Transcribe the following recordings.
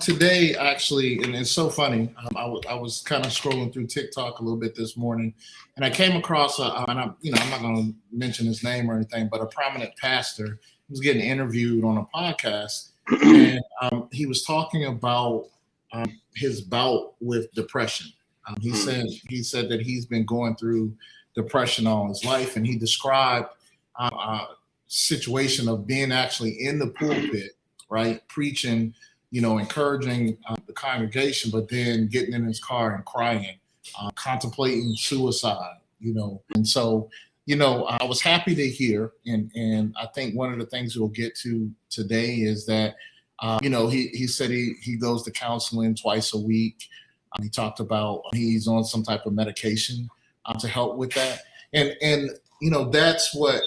Today actually, and it's so funny. I was kind of scrolling through TikTok a little bit this morning, and I came across and I'm not going to mention his name or anything, but a prominent pastor was getting interviewed on a podcast, and he was talking about his bout with depression. He said that he's been going through depression all his life, and he described a situation of being actually in the pulpit, right, preaching, encouraging the congregation, but then getting in his car and crying, contemplating suicide, And so, I was happy to hear, and I think one of the things we'll get to today is that, he said he goes to counseling twice a week. He talked about he's on some type of medication to help with that, and that's what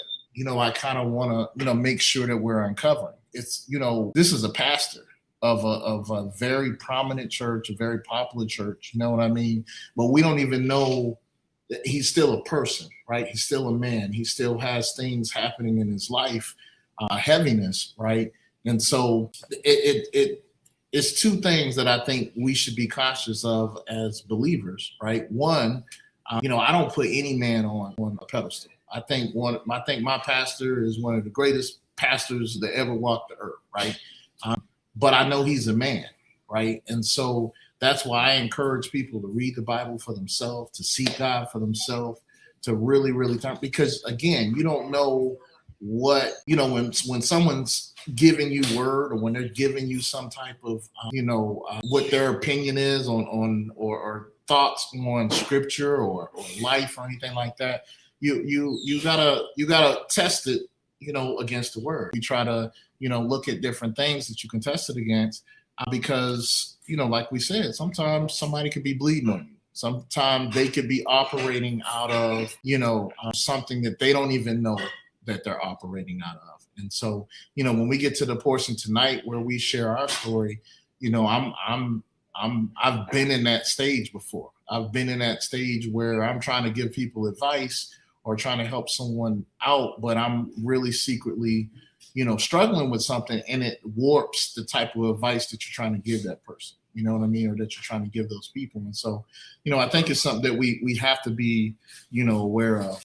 I kind of want to make sure that we're uncovering. It's this is a pastor of a very prominent church, a very popular church. You know what I mean? But we don't even know that he's still a person, right? He's still a man. He still has things happening in his life, heaviness, right? And so it's two things that I think we should be cautious of as believers, right? One, I don't put any man on a pedestal. I think my pastor is one of the greatest pastors that ever walked the earth, right? But I know he's a man, right? And so that's why I encourage people to read the Bible for themselves, to seek God for themselves, to really, really think, because again, you don't know what, when someone's giving you word, or when they're giving you some type of, what their opinion is on or thoughts on scripture or life or anything like that, you gotta test it, against the word. You try to, look at different things that you can test it against, because, like we said, sometimes somebody could be bleeding on you. Sometimes they could be operating out of, something that they don't even know that they're operating out of. And so, when we get to the portion tonight where we share our story, I've been in that stage before. I've been in that stage where I'm trying to give people advice or trying to help someone out, but I'm really secretly, struggling with something, and it warps the type of advice that you're trying to give that person, you know what I mean? Or that you're trying to give those people. And so, I think it's something that we have to be, aware of.